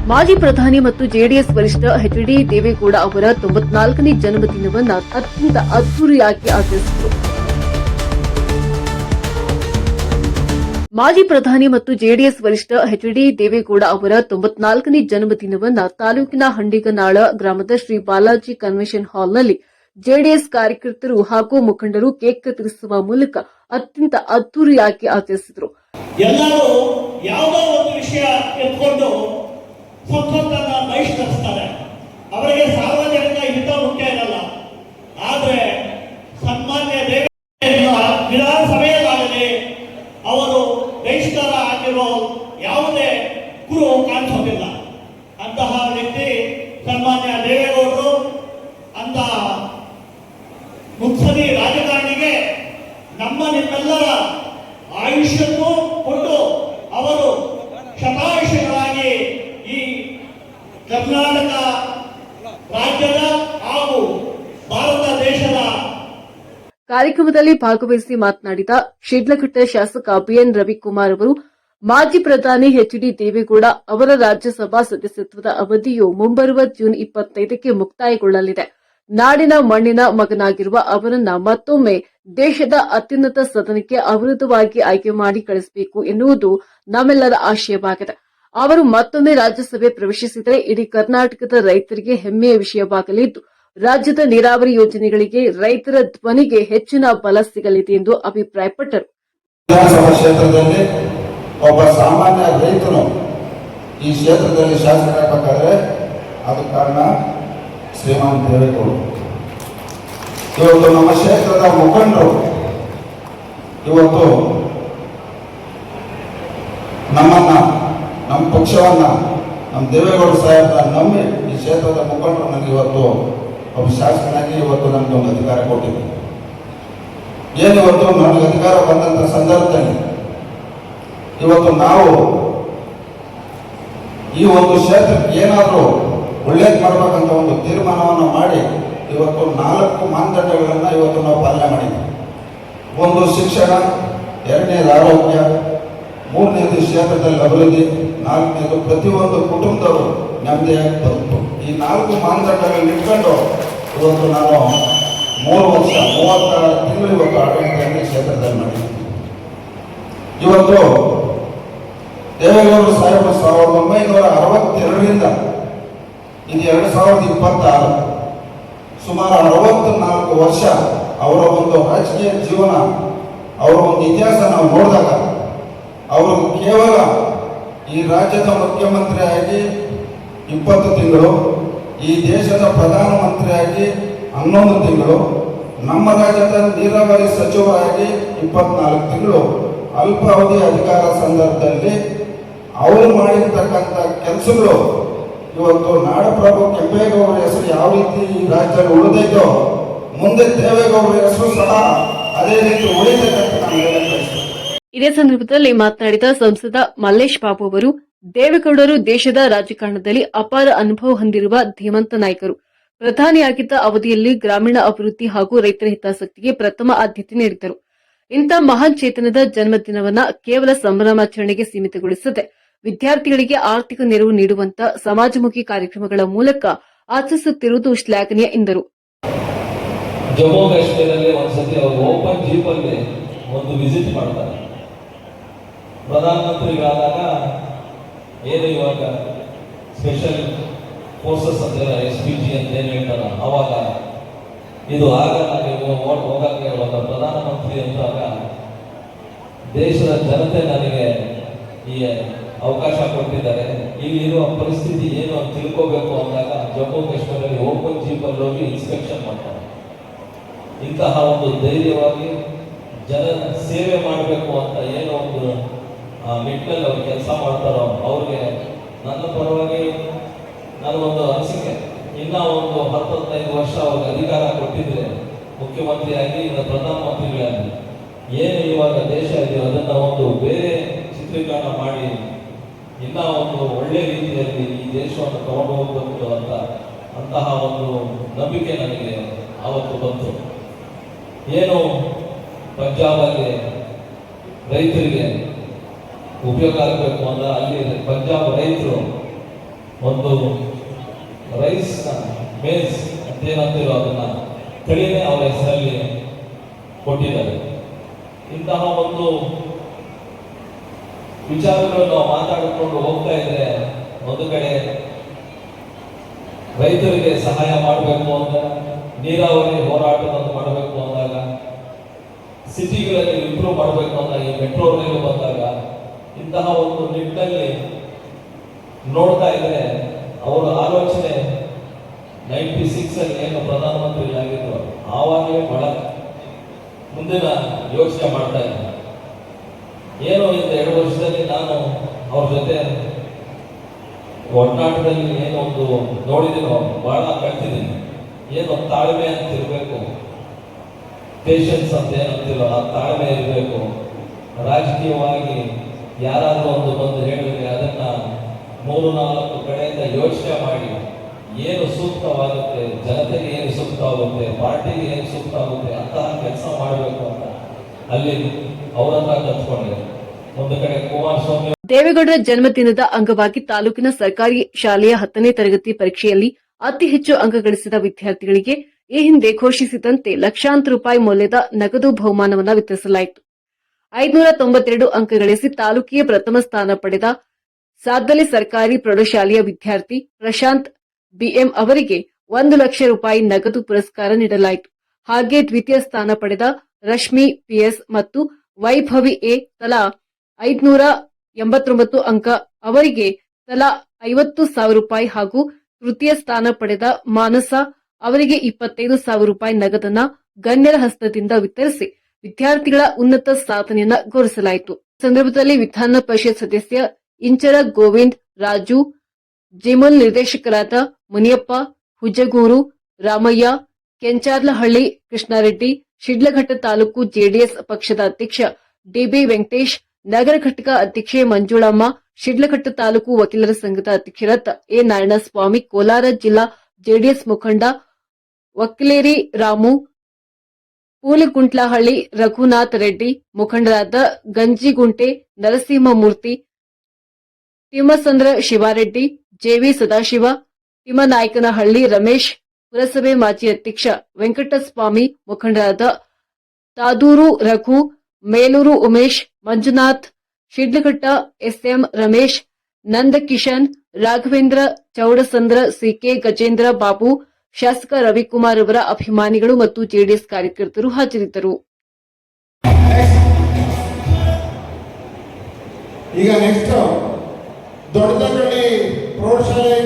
ಮಾಜಿ ಪ್ರಧಾನಿ ಮತ್ತು ಜೆಡಿಎಸ್ ವರಿಷ್ಠ ಎಚ್.ಡಿ. ದೇವೇಗೌಡ ಅವರ 94ನೇ ಜನ್ಮದಿನವನ್ನು ಅತ್ಯಂತ ಅದ್ದೂರಿಯಾಗಿ ಆಚರಿಸಿದರು. ಮಾಜಿ ಪ್ರಧಾನಿ ಮತ್ತು ಜೆಡಿಎಸ್ ವರಿಷ್ಠ ಎಚ್.ಡಿ. ದೇವೇಗೌಡ ಅವರ 94ನೇ ಜನ್ಮದಿನವನ್ನು ತಾಲೂಕಿನ ಹಂಡಿಗನಾಳ ಗ್ರಾಮದ ಶ್ರೀ ಬಾಲಾಜಿ ಕನ್ವೆನ್ಷನ್ ಹಾಲ್ನಲ್ಲಿ ಜೆಡಿಎಸ್ ಕಾರ್ಯಕರ್ತರು ಹಾಗೂ ಮುಖಂಡರು ಕೇಕ್ ಕತ್ತರಿಸುವ ಮೂಲಕ ಅತ್ಯಂತ ಅದ್ದೂರಿಯಾಗಿ ಆಚರಿಸಿದರು. ಎಲ್ಲರೂ ಯಾವುದೋ ಒಂದು ವಿಷಯ ಎತ್ಕೊಂಡು ಸಂಸತ್ತನ್ನ ಬಹಿಷ್ಕರಿಸ್ತಾರೆ. ಅವರಿಗೆ ಸಾರ್ವಜನಿಕ ಹಿತ ಮುಖ್ಯ ಇರಲ್ಲ. ಆದ್ರೆ ಸನ್ಮಾನ್ಯ ವಿಧಾನಸಭೆಯಲ್ಲಾಗಲಿ ಅವರು ಬಹಿಷ್ಕಾರ ಆಗಿರೋ ಯಾವುದೇ ಗುರು ಕಾಣಿಸೋದಿಲ್ಲ. ಅಂತಹ ವ್ಯಕ್ತಿ ಸನ್ಮಾನ್ಯ ದೇವೇಗೌಡರು. ಅಂತ ಮುತ್ಸದಿ ರಾಜಕಾರಣಿಗೆ ನಿಮ್ಮೆಲ್ಲರ ಆಯುಷ್ಯಕ್ಕೂ ಕೊಟ್ಟು ಅವರು ಶತಾಯುಷಿಗಳಾಗಿ ಈ ಕರ್ನಾಟಕ ರಾಜ್ಯದ ಹಾಗೂ ಭಾರತ ದೇಶದ ಕಾರ್ಯಕ್ರಮದಲ್ಲಿ ಭಾಗವಹಿಸಿ ಮಾತನಾಡಿದ ಶಿಡ್ಲಘಟ್ಟ ಶಾಸಕ ಬಿಎನ್ ರವಿಕುಮಾರ್ ಅವರು, ಮಾಜಿ ಪ್ರಧಾನಿ ಎಚ್.ಡಿ. ದೇವೇಗೌಡ ಅವರ ರಾಜ್ಯಸಭಾ ಸದಸ್ಯತ್ವದ ಅವಧಿಯು ಮುಂಬರುವ ಜೂನ್ 25ಕ್ಕೆ ಮುಕ್ತಾಯಗೊಳ್ಳಲಿದೆ. ನಾಡಿನ ಮಣ್ಣಿನ ಮಗನಾಗಿರುವ ಅವರನ್ನ ಮತ್ತೊಮ್ಮೆ ದೇಶದ ಅತ್ಯುನ್ನತ ಸದನಕ್ಕೆ ಅವಿರೋಧವಾಗಿ ಆಯ್ಕೆ ಮಾಡಿ ಕಳಿಸಬೇಕು ಎನ್ನುವುದು ನಮ್ಮೆಲ್ಲರ ಆಶಯವಾಗಿದೆ. ಅವರು ಮತ್ತೊಮ್ಮೆ ರಾಜ್ಯಸಭೆ ಪ್ರವೇಶಿಸಿದರೆ ಇಡೀ ಕರ್ನಾಟಕದ ರೈತರಿಗೆ ಹೆಮ್ಮೆಯ ವಿಷಯವಾಗಲಿದ್ದು, ರಾಜ್ಯದ ನೀರಾವರಿ ಯೋಜನೆಗಳಿಗೆ ರೈತರ ಧ್ವನಿಗೆ ಹೆಚ್ಚಿನ ಬಲ ಸಿಗಲಿದೆ ಎಂದು ಅಭಿಪ್ರಾಯಪಟ್ಟರು. ವಿಧಾನಸಭಾ ಕ್ಷೇತ್ರದಲ್ಲಿ ಒಬ್ಬ ಸಾಮಾನ್ಯ ರೈತನು ಈ ಕ್ಷೇತ್ರದಲ್ಲಿ ಶಾಸಕರಾಗಬೇಕಾದ್ರೆ ಅದು ಕಾರಣ ಶ್ರೀಮಾನ್ ದೇವೇಗೌಡ. ಇವತ್ತು ನಮ್ಮ ಕ್ಷೇತ್ರದ ಮುಖಂಡರು ಇವತ್ತು ನಮ್ಮನ್ನ, ನಮ್ಮ ಪಕ್ಷವನ್ನ, ನಮ್ಮ ದೇವೇಗೌಡ ಸಾಹೇಬ್ರ ನಂಬಿ ಈ ಕ್ಷೇತ್ರದ ಮುಖಂಡರು ನನಗೆ ಇವತ್ತು ಒಬ್ಬ ಶಾಸಕನಾಗಿ ಇವತ್ತು ನನಗೆ ಒಂದು ಅಧಿಕಾರ ಕೊಟ್ಟಿದೆ. ಏನಿವತ್ತು ನನಗೆ ಅಧಿಕಾರ ಬಂದಂತ ಸಂದರ್ಭದಲ್ಲಿ ಇವತ್ತು ನಾವು ಈ ಒಂದು ಕ್ಷೇತ್ರಕ್ಕೆ ಏನಾದರೂ ಒಳ್ಳೇದು ಮಾಡಬೇಕಂತ ಒಂದು ತೀರ್ಮಾನವನ್ನು ಮಾಡಿ ಇವತ್ತು 4 ಮಾನದಂಡಗಳನ್ನು ಇವತ್ತು ನಾವು ಪಾಲನೆ ಮಾಡಿದ್ವಿ. ಒಂದು ಶಿಕ್ಷಣ, 2ನೇದು ಆರೋಗ್ಯ, 3ನೇದು ಕ್ಷೇತ್ರದಲ್ಲಿ ಅಭಿವೃದ್ಧಿ, 4ನೇದು ಪ್ರತಿಯೊಂದು ಕುಟುಂಬದವರು ನೆಮ್ಮದಿಯಾಗಿ ಬದುಕು. ಈ 4 ಮಾನದಂಡಗಳನ್ನು ಇಟ್ಕೊಂಡು ಇವತ್ತು ನಾನು 3 ವರ್ಷ 36 ತಿಂಗಳು ಇವತ್ತು ಆಡಳಿತದಲ್ಲಿ ಕ್ಷೇತ್ರದಲ್ಲಿ ಮಾಡಿದ್ದೀನಿ. ಇವತ್ತು ದೇವೇಗೌಡ ಸಾಹೇಬರು 1962ರಿಂದ ಇದು 2026 ಸುಮಾರು 64 ವರ್ಷ ಅವರ ಒಂದು ರಾಜಕೀಯ ಜೀವನ, ಅವರ ಒಂದು ಇತಿಹಾಸ ನಾವು ನೋಡಿದಾಗ ಅವರು ಕೇವಲ ಈ ರಾಜ್ಯದ ಮುಖ್ಯಮಂತ್ರಿಯಾಗಿ 20 ತಿಂಗಳು, ಈ ದೇಶದ ಪ್ರಧಾನಮಂತ್ರಿಯಾಗಿ 11 ತಿಂಗಳು, ನಮ್ಮ ರಾಜ್ಯದ ನೀರಾವರಿ ಸಚಿವರಾಗಿ 24 ತಿಂಗಳು ಅಲ್ಪಾವಧಿ ಅಧಿಕಾರ ಸಂದರ್ಭದಲ್ಲಿ ಅವರು ಮಾಡಿರ್ತಕ್ಕಂಥ ಕೆಲಸಗಳು ಇವತ್ತು ನಾಡಪ್ರಭು ಕೆಂಪೇಗೌಡರ ಹೆಸರು ಯಾವ ರೀತಿ ಈ ರಾಜ್ಯದಲ್ಲಿ ಉಳಿದೈತೋ ಮುಂದೆ ದೇವೇಗೌಡರ ಹೆಸರು ಸಹ ಅದೇ ರೀತಿ ಉಳಿದಕ್ಕಂತ ನಾನು. ಇದೇ ಸಂದರ್ಭದಲ್ಲಿ ಮಾತನಾಡಿದ ಸಂಸದ ಮಲ್ಲೇಶ್ ಬಾಬು ಅವರು, ದೇವೇಗೌಡರು ದೇಶದ ರಾಜಕಾರಣದಲ್ಲಿ ಅಪಾರ ಅನುಭವ ಹೊಂದಿರುವ ಧೀಮಂತ ನಾಯಕರು. ಪ್ರಧಾನಿಯಾಗಿದ್ದ ಅವಧಿಯಲ್ಲಿ ಗ್ರಾಮೀಣ ಅಭಿವೃದ್ಧಿ ಹಾಗೂ ರೈತರ ಹಿತಾಸಕ್ತಿಗೆ ಪ್ರಥಮ ಆದ್ಯತೆ ನೀಡಿದ್ದರು. ಇಂಥ ಮಹಾನ್ ಚೇತನದ ಜನ್ಮದಿನವನ್ನ ಕೇವಲ ಸಂಭ್ರಮಾಚರಣೆಗೆ ಸೀಮಿತಗೊಳಿಸದೆ ವಿದ್ಯಾರ್ಥಿಗಳಿಗೆ ಆರ್ಥಿಕ ನೆರವು ನೀಡುವಂತ ಸಮಾಜಮುಖಿ ಕಾರ್ಯಕ್ರಮಗಳ ಮೂಲಕ ಆಚರಿಸುತ್ತಿರುವುದು ಶ್ಲಾಘನೀಯ ಎಂದರು. ಜಮ್ಮು ಕಾಶ್ಮೀರದಲ್ಲಿ ಒಂದ್ಸತಿ ಅವರು ಓಪನ್ ಜೀಪ್ ಅಲ್ಲಿ ಒಂದು ವಿಸಿಟ್ ಮಾಡ್ತಾರೆ. ಪ್ರಧಾನಮಂತ್ರಿಗಳಾದಾಗ ಏನು ಇವಾಗ ಸ್ಪೆಷಲ್ ಫೋರ್ಸಸ್ ಅಂತ SPG ಅಂತ ಏನು ಹೇಳ್ತಾರ, ಅವಾಗ ಇದು ಆಗಲ್ಲ, ನೀವು ಹೋಗಕ್ಕೆ ಒಂದು ಪ್ರಧಾನಮಂತ್ರಿ ಅಂತಾಗ ದೇಶದ ಜನತೆ ನನಗೆ ಈ ಅವಕಾಶ ಕೊಟ್ಟಿದ್ದಾರೆ, ಇಲ್ಲಿರುವ ಪರಿಸ್ಥಿತಿ ಏನು ಅಂತ ತಿಳ್ಕೋಬೇಕು ಅಂದಾಗ ಜಮ್ಮು ಕಾಶ್ಮೀರದಲ್ಲಿ ಓಪನ್ ಜೀಪಲ್ಲಿ ಹೋಗಿ ಇನ್ಸ್ಪೆಕ್ಷನ್ ಮಾಡ್ತಾರೆ. ಇಂತಹ ಒಂದು ಧೈರ್ಯವಾಗಿ ಜನ ಸೇವೆ ಮಾಡಬೇಕು ಅಂತ ಏನೋ ಒಂದು ನಿಟ್ಟಿನಲ್ಲಿ ಅವ್ರು ಕೆಲಸ ಮಾಡ್ತಾರೋ ಅವ್ರಿಗೆ ನನ್ನ ಪರವಾಗಿ ನನಗೊಂದು ಅನಿಸಿಕೆ, ಇನ್ನ ಒಂದು 10-15 ವರ್ಷ ಅವ್ರಿಗೆ ಅಧಿಕಾರ ಕೊಟ್ಟಿದ್ರೆ ಮುಖ್ಯಮಂತ್ರಿಯಾಗಿ ಇನ್ನು ಪ್ರಧಾನಮಂತ್ರಿಗಳಾಗಿ ಏನು ಇವಾಗ ದೇಶ ಇದೆ ಅದನ್ನ ಒಂದು ಬೇರೆ ಚಿತ್ರೀಕರಣ ಮಾಡಿ ಇನ್ನ ಒಂದು ಒಳ್ಳೆ ರೀತಿಯಲ್ಲಿ ಈ ದೇಶವನ್ನು ತಗೊಂಡು ಹೋಗಬೇಕು ಅಂತಹ ಒಂದು ನಂಬಿಕೆ ನನಗೆ ಆವತ್ತು ಬಂತು. ಏನು ಪಂಜಾಬಲ್ಲಿ ರೈತರಿಗೆ ಉಪಯೋಗ ಆಗಬೇಕು ಅಂದ್ರೆ ಅಲ್ಲಿ ಪಂಜಾಬ್ ರೈತರು ಒಂದು ರೈಸ್ ಮೇಲ್ಸ್ ಅಂತೇನಂತೀರೋ ಅದನ್ನ ತಳಿನೇ ಅವರ ಹೆಸರಲ್ಲಿ ಕೊಟ್ಟಿದ್ದಾರೆ. ಇಂತಹ ಒಂದು ವಿಚಾರಗಳನ್ನು ನಾವು ಮಾತಾಡಿಕೊಂಡು ಹೋಗ್ತಾ ಇದ್ರೆ ಒಂದು ಕಡೆ ರೈತರಿಗೆ ಸಹಾಯ ಮಾಡಬೇಕು ಅಂತ ನೀರಾವರಿ ಹೋರಾಟವನ್ನು ಮಾಡಬೇಕು ಅಂದಾಗ, ಸಿಟಿಗಳಲ್ಲಿ ಇಂಪ್ರೂವ್ ಮಾಡಬೇಕು ಅಂದಾಗ, ಈ ಮೆಟ್ರೋ ರೈಲು ಬಂದಾಗ ಇಂತಹ ಒಂದು ನಿಟ್ಟಿನಲ್ಲಿ ನೋಡ್ತಾ ಇದ್ರೆ ಅವರ ಆಲೋಚನೆ 96 ಅಲ್ಲಿ ಏನು ಪ್ರಧಾನಮಂತ್ರಿ ಆಗಿದ್ರು ಆವಾಗಲೇ ಬಹಳ ಮುಂದಿನ ಯೋಚನೆ ಮಾಡ್ತಾ ಇದ್ದೆ. ಏನು ಇಂದ 2 ವರ್ಷದಲ್ಲಿ ನಾನು ಅವ್ರ ಜೊತೆ ಒಡನಾಟದಲ್ಲಿ ಏನೋ ಒಂದು ನೋಡಿದ್ದೀನೋ ಬಹಳ ಕಲ್ತಿದ್ದೀನಿ. ಏನು ತಾಳ್ಮೆ ಅಂತ ಇರಬೇಕು, ಪೇಷನ್ಸ್ ಅಂತ ಏನಂತಿರೋ ಆ ತಾಳ್ಮೆ ಇರಬೇಕು. ರಾಜಕೀಯವಾಗಿ ಯಾರಾದರೂ ಒಂದು ಬಂದು ಹೇಳಿದ್ರೆ ಅದನ್ನ 3-4 ಕಡೆಯಿಂದ ಯೋಚನೆ ಮಾಡಿ ಏನು ಸೂಕ್ತವಾಗುತ್ತೆ, ಜನತೆಗೆ ಏನು ಸೂಕ್ತವಾಗುತ್ತೆ, ಪಾರ್ಟಿಗೆ ಏನು ಸೂಕ್ತವಾಗುತ್ತೆ ಅಂತಹ ಕೆಲಸ ಮಾಡಬೇಕು ಅಂತ ಅಲ್ಲಿ ಅವರನ್ನ ಕಲ್ತ್ಕೊಂಡೆ. ಒಂದು ಕಡೆ ಕುಮಾರಸ್ವಾಮಿ ದೇವೇಗೌಡರ ಜನ್ಮದಿನದ ಅಂಗವಾಗಿ ತಾಲೂಕಿನ ಸರ್ಕಾರಿ ಶಾಲೆಯ 10ನೇ ತರಗತಿ ಪರೀಕ್ಷೆಯಲ್ಲಿ ಅತಿ ಹೆಚ್ಚು ಅಂಕ ಗಳಿಸಿದ ವಿದ್ಯಾರ್ಥಿಗಳಿಗೆ ಈ ಹಿಂದೆ ಘೋಷಿಸಿದಂತೆ ಲಕ್ಷಾಂತರ ರೂಪಾಯಿ ಮೌಲ್ಯದ ನಗದು ಬಹುಮಾನವನ್ನು ವಿತರಿಸಲಾಯಿತು. 592 ಅಂಕ ಗಳಿಸಿ ತಾಲೂಕಿಗೆ ಪ್ರಥಮ ಸ್ಥಾನ ಪಡೆದ ಸಾದ್ದಲಿ ಸರ್ಕಾರಿ ಪ್ರೌಢಶಾಲೆಯ ವಿದ್ಯಾರ್ಥಿ ಪ್ರಶಾಂತ್ ಬಿಎಂ ಅವರಿಗೆ 1 ಲಕ್ಷ ರೂಪಾಯಿ ನಗದು ಪುರಸ್ಕಾರ ನೀಡಲಾಯಿತು. ಹಾಗೆ ದ್ವಿತೀಯ ಸ್ಥಾನ ಪಡೆದ ರಶ್ಮಿ ಪಿಎಸ್ ಮತ್ತು ವೈಭವಿ ಎ ತಲಾ 589 ಅಂಕ ಅವರಿಗೆ ತಲಾ 50,000 ರೂಪಾಯಿ ಹಾಗೂ ತೃತೀಯ ಸ್ಥಾನ ಪಡೆದ ಮಾನಸ ಅವರಿಗೆ 25,000 ರೂಪಾಯಿ ನಗದನ್ನ ಗಣ್ಯರ ಹಸ್ತದಿಂದ ವಿತರಿಸಿ ವಿದ್ಯಾರ್ಥಿಗಳ ಉನ್ನತ ಸಾಧನೆಯನ್ನ ಗೌರವಿಸಲಾಯಿತು. ಸಂದರ್ಭದಲ್ಲಿ ವಿಧಾನ ಪರಿಷತ್ ಸದಸ್ಯ ಇಂಚರ ಗೋವಿಂದ್ ರಾಜು, ಜಿಮಲ್ ನಿರ್ದೇಶಕರಾದ ಮುನಿಯಪ್ಪ, ಹುಜಗೂರು ರಾಮಯ್ಯ, ಕೆಂಚಾರ್ಲಹಳ್ಳಿ ಕೃಷ್ಣಾರೆಡ್ಡಿ, ಶಿಡ್ಲಘಟ್ಟ ತಾಲೂಕು ಜೆಡಿಎಸ್ ಪಕ್ಷದ ಅಧ್ಯಕ್ಷ ಡಿಬಿ ವೆಂಕಟೇಶ್, ನಗರ ಘಟಕ ಅಧ್ಯಕ್ಷೆ ಮಂಜುಳಮ್ಮ, ಶಿಡ್ಲಘಟ್ಟ ತಾಲೂಕು ವಕೀಲರ ಸಂಘದ ಅಧ್ಯಕ್ಷರಾದ ಎ ನಾರಾಯಣಸ್ವಾಮಿ, ಕೋಲಾರ ಜಿಲ್ಲಾ ಜೆಡಿಎಸ್ ಮುಖಂಡ ವಕ್ಲೇರಿ ರಾಮು, ಪೂಲಿಗುಂಟ್ಲಹಳ್ಳಿ ರಘುನಾಥ್ ರೆಡ್ಡಿ, ಮುಖಂಡರಾದ ಗಂಜಿಗುಂಟೆ ನರಸಿಂಹಮೂರ್ತಿ, ತಿಮ್ಮಸಂದ್ರ ಶಿವಾರೆಡ್ಡಿ, ಜೆವಿ ಸದಾಶಿವ, ತಿಮ್ಮನಾಯಕನಹಳ್ಳಿ ರಮೇಶ್, ಪುರಸಭೆ ಮಾಜಿ ಅಧ್ಯಕ್ಷ ವೆಂಕಟಸ್ವಾಮಿ, ಮುಖಂಡರಾದ ತಾದೂರು ರಘು, ಮೇಲೂರು ಉಮೇಶ್, ಮಂಜುನಾಥ್, ಶಿಡ್ಲಘಟ್ಟ ಎಸ್ಎಂ ರಮೇಶ್, ನಂದಕಿಶನ್, ರಾಘವೇಂದ್ರ ಚೌಡಸಂದ್ರ, ಸಿಕೆ ಗಜೇಂದ್ರ ಬಾಬು, ಶಾಸಕ ರವಿಕುಮಾರ್ ಅವರ ಅಭಿಮಾನಿಗಳು ಮತ್ತು ಜೆಡಿಎಸ್ ಕಾರ್ಯಕರ್ತರು ಹಾಜರಿದ್ದರು. ಈಗ ನೆಕ್ಸ್ಟ್ ದೊಡ್ಡದಳ್ಳಿ ಪ್ರೌಢಶಾಲೆ